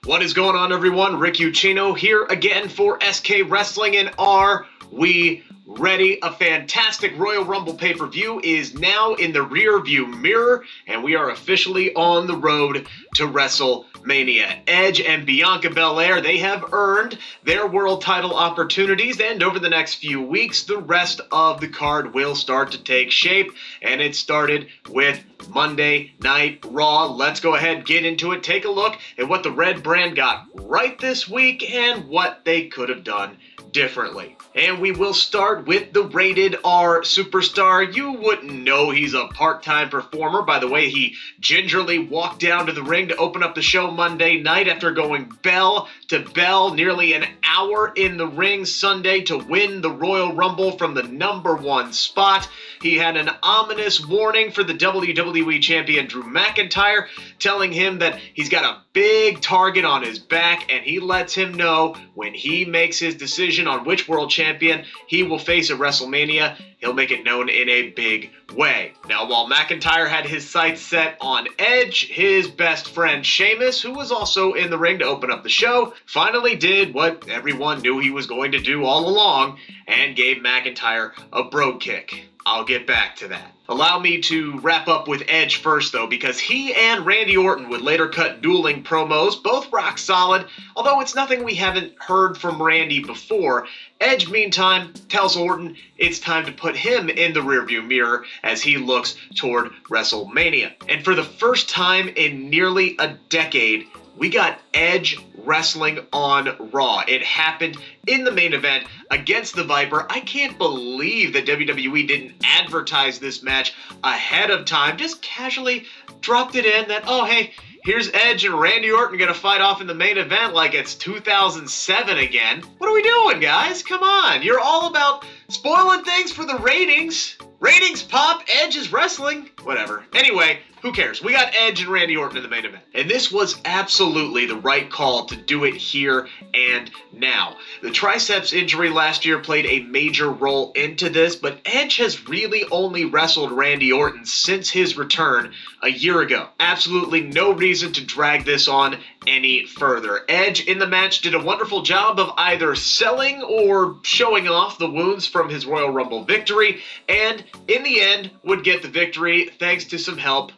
What is going on, everyone? Rick Ucchino here again for SK Wrestling, and are we ready? A fantastic Royal Rumble pay-per-view is now in the rear-view mirror, and we are officially on the road to WrestleMania. Edge and Bianca Belair, they have earned their world title opportunities, and over the next few weeks, the rest of the card will start to take shape, and it started with Monday Night Raw. Let's go ahead, get into it, take a look at what the Red Brand got right this week and what they could have done differently. And we will start with the Rated R superstar. You wouldn't know he's a part-time performer by the way he gingerly walked down to the ring to open up the show Monday night after going bell to bell, nearly an hour in the ring Sunday to win the Royal Rumble from the #1 spot. He had an ominous warning for the WWE Champion Drew McIntyre, telling him that he's got a big target on his back, and he lets him know when he makes his decision on which world champion he will face at WrestleMania, he'll make it known in a big way. Now, while McIntyre had his sights set on Edge, his best friend Sheamus, who was also in the ring to open up the show, finally did what everyone knew he was going to do all along and gave McIntyre a brogue kick. I'll get back to that. Allow me to wrap up with Edge first, though, because he and Randy Orton would later cut dueling promos, both rock solid, although it's nothing we haven't heard from Randy before. Edge, meantime, tells Orton it's time to put him in the rearview mirror as he looks toward WrestleMania. And for the first time in nearly a decade, we got Edge wrestling on Raw. It happened in the main event against the Viper. I can't believe that WWE didn't advertise this match ahead of time, just casually dropped it in that, oh, hey, here's Edge and Randy Orton gonna fight off in the main event like it's 2007 again. What are we doing, guys? Come on, you're all about spoiling things for the ratings. Ratings pop, Edge is wrestling. Whatever. Anyway, who cares? We got Edge and Randy Orton in the main event. And this was absolutely the right call to do it here and now. The triceps injury last year played a major role into this, but Edge has really only wrestled Randy Orton since his return a year ago. Absolutely no reason to drag this on any further. Edge in the match did a wonderful job of either selling or showing off the wounds from his Royal Rumble victory, and in the end would get the victory thanks to some help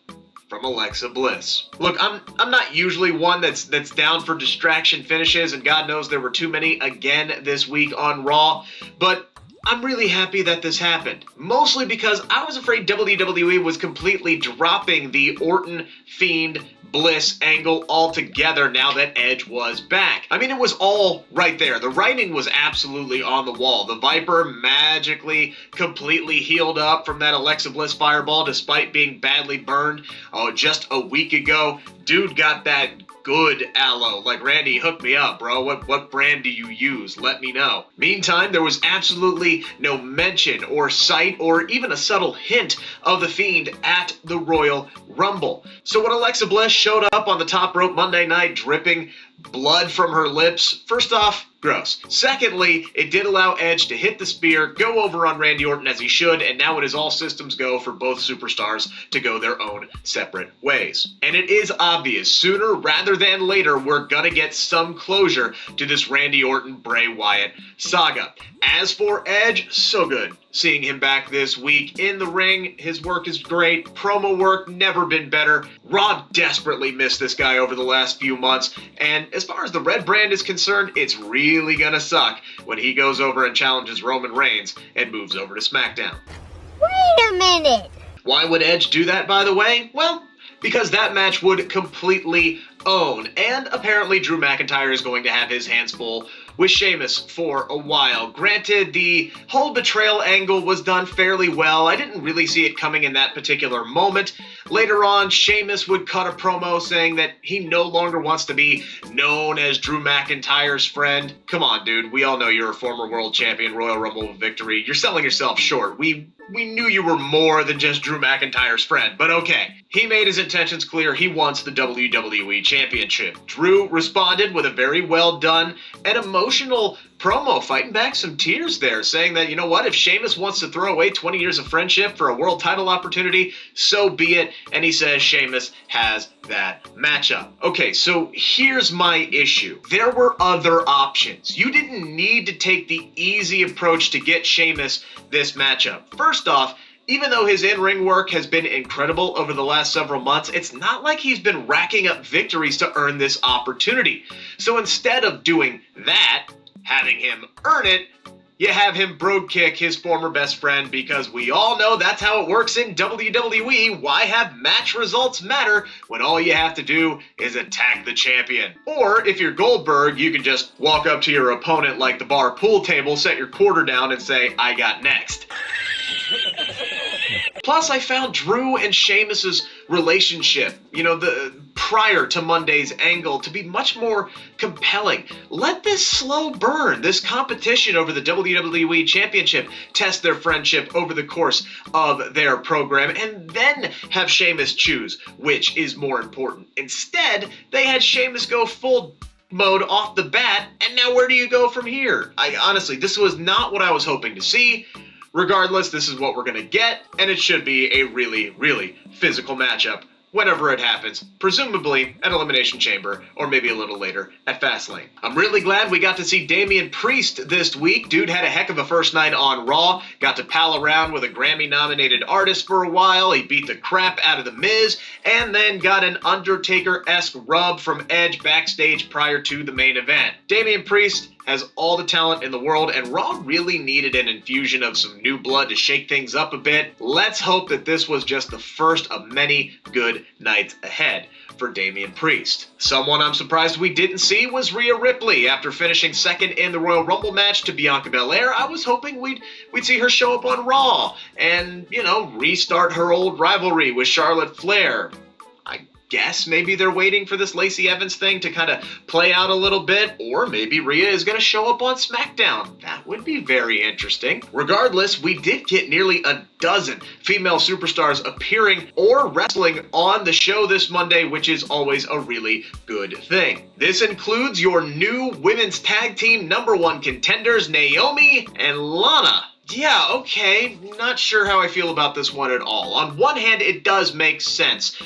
from Alexa Bliss. Look, I'm not usually one that's down for distraction finishes, and God knows there were too many again this week on Raw, but I'm really happy that this happened, mostly because I was afraid WWE was completely dropping the Orton Fiend Bliss angle altogether now that Edge was back. I mean, it was all right there. The writing was absolutely on the wall. The Viper magically completely healed up from that Alexa Bliss fireball despite being badly burned just a week ago. Dude got that good aloe. Like, Randy, hook me up, bro. What brand do you use? Let me know. Meantime, there was absolutely no mention or sight or even a subtle hint of the Fiend at the Royal Rumble. So when Alexa Bliss showed up on the top rope Monday night dripping blood from her lips, first off, gross. Secondly, it did allow Edge to hit the spear, go over on Randy Orton as he should, and now it is all systems go for both superstars to go their own separate ways. And it is obvious, sooner rather than later, we're gonna get some closure to this Randy Orton-Bray Wyatt saga. As for Edge, so good seeing him back this week in the ring. His work is great. Promo work, never been better. Raw desperately missed this guy over the last few months, and as far as the Red Brand is concerned, it's really gonna suck when he goes over and challenges Roman Reigns and moves over to SmackDown. Wait a minute! Why would Edge do that, by the way? Well, because that match would completely own, and apparently Drew McIntyre is going to have his hands full with Sheamus for a while. Granted, the whole betrayal angle was done fairly well. I didn't really see it coming in that particular moment. Later on, Sheamus would cut a promo saying that he no longer wants to be known as Drew McIntyre's friend. Come on, dude. We all know you're a former world champion, Royal Rumble victory. You're selling yourself short. We knew you were more than just Drew McIntyre's friend, but okay. He made his intentions clear. He wants the WWE Championship. Drew responded with a very well done and emotional promo, fighting back some tears there, saying that, you know what, if Sheamus wants to throw away 20 years of friendship for a world title opportunity, so be it. And he says Sheamus has that matchup. Okay, so here's my issue. There were other options. You didn't need to take the easy approach to get Sheamus this matchup. First off, even though his in-ring work has been incredible over the last several months, it's not like he's been racking up victories to earn this opportunity. So instead of doing that, having him earn it, you have him brogue kick his former best friend, because we all know that's how it works in WWE. Why have match results matter when all you have to do is attack the champion? Or if you're Goldberg, you can just walk up to your opponent like the bar pool table, set your quarter down and say, I got next. Plus, I found Drew and Sheamus's relationship, the prior to Monday's angle, to be much more compelling. Let this slow burn, this competition over the WWE Championship, test their friendship over the course of their program, and then have Sheamus choose which is more important. Instead, they had Sheamus go full mode off the bat, and now where do you go from here? Honestly, this was not what I was hoping to see. Regardless, this is what we're going to get, and it should be a really, really physical matchup whenever it happens, presumably at Elimination Chamber, or maybe a little later at Fastlane. I'm really glad we got to see Damien Priest this week. Dude had a heck of a first night on Raw, got to pal around with a Grammy-nominated artist for a while, he beat the crap out of The Miz, and then got an Undertaker-esque rub from Edge backstage prior to the main event. Damien Priest has all the talent in the world, and Raw really needed an infusion of some new blood to shake things up a bit. Let's hope that this was just the first of many good nights ahead for Damien Priest. Someone I'm surprised we didn't see was Rhea Ripley. After finishing second in the Royal Rumble match to Bianca Belair, I was hoping we'd see her show up on Raw and, restart her old rivalry with Charlotte Flair. Guess maybe they're waiting for this Lacey Evans thing to kind of play out a little bit, or maybe Rhea is going to show up on SmackDown. That would be very interesting. Regardless, we did get nearly a dozen female superstars appearing or wrestling on the show this Monday, which is always a really good thing. This includes your new women's tag team #1 contenders, Naomi and Lana. Yeah, okay, not sure how I feel about this one at all. On one hand, it does make sense.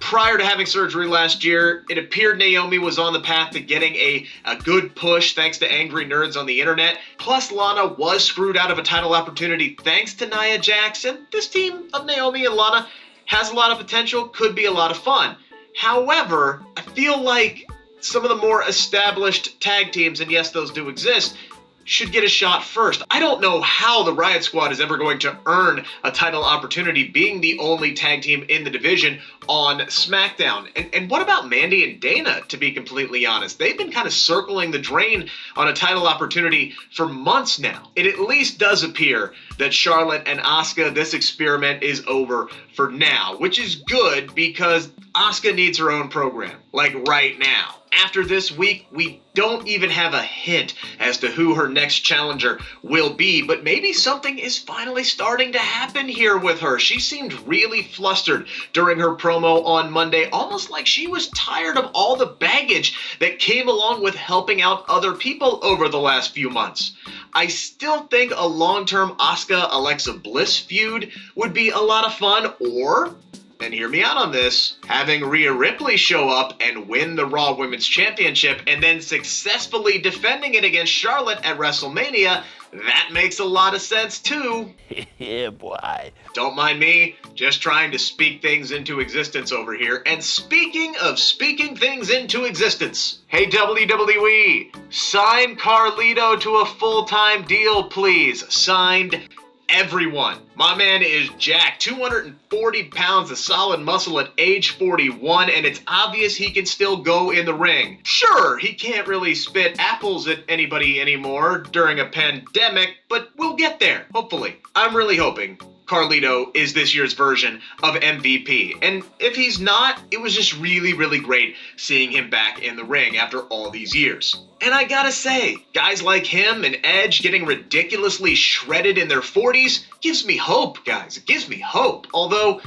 Prior to having surgery last year, it appeared Naomi was on the path to getting a good push thanks to angry nerds on the internet. Plus, Lana was screwed out of a title opportunity thanks to Nia Jax, and this team of Naomi and Lana has a lot of potential, could be a lot of fun. However, I feel like some of the more established tag teams, and yes, those do exist, should get a shot first. I don't know how the Riot Squad is ever going to earn a title opportunity being the only tag team in the division on SmackDown. And what about Mandy and Dana, to be completely honest? They've been kind of circling the drain on a title opportunity for months now. It at least does appear that Charlotte and Asuka, this experiment is over for now, which is good because Asuka needs her own program, like right now. After this week, we don't even have a hint as to who her next challenger will be, but maybe something is finally starting to happen here with her. She seemed really flustered during her promo on Monday, almost like she was tired of all the baggage that came along with helping out other people over the last few months. I still think a long-term Asuka-Alexa Bliss feud would be a lot of fun, or, and hear me out on this, having Rhea Ripley show up and win the Raw Women's Championship and then successfully defending it against Charlotte at WrestleMania. That makes a lot of sense too. Yeah, boy. Don't mind me, just trying to speak things into existence over here. And speaking of speaking things into existence, hey WWE, sign Carlito to a full-time deal, please. Signed everyone. My man is jacked, 240 pounds of solid muscle at age 41, and it's obvious he can still go in the ring. Sure, he can't really spit apples at anybody anymore during a pandemic, but we'll get there, hopefully. I'm really hoping Carlito is this year's version of MVP. And if he's not, it was just really, really great seeing him back in the ring after all these years. And I gotta say, guys like him and Edge getting ridiculously shredded in their 40s gives me hope, guys. It gives me hope. Although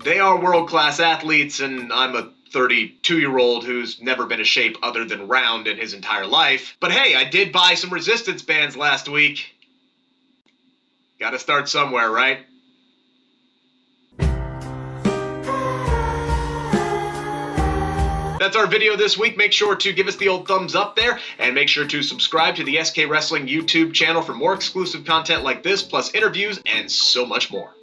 they are world-class athletes and I'm a 32-year-old who's never been a shape other than round in his entire life. But hey, I did buy some resistance bands last week. Gotta start somewhere, right? That's our video this week. Make sure to give us the old thumbs up there, and make sure to subscribe to the SK Wrestling YouTube channel for more exclusive content like this, plus interviews and so much more.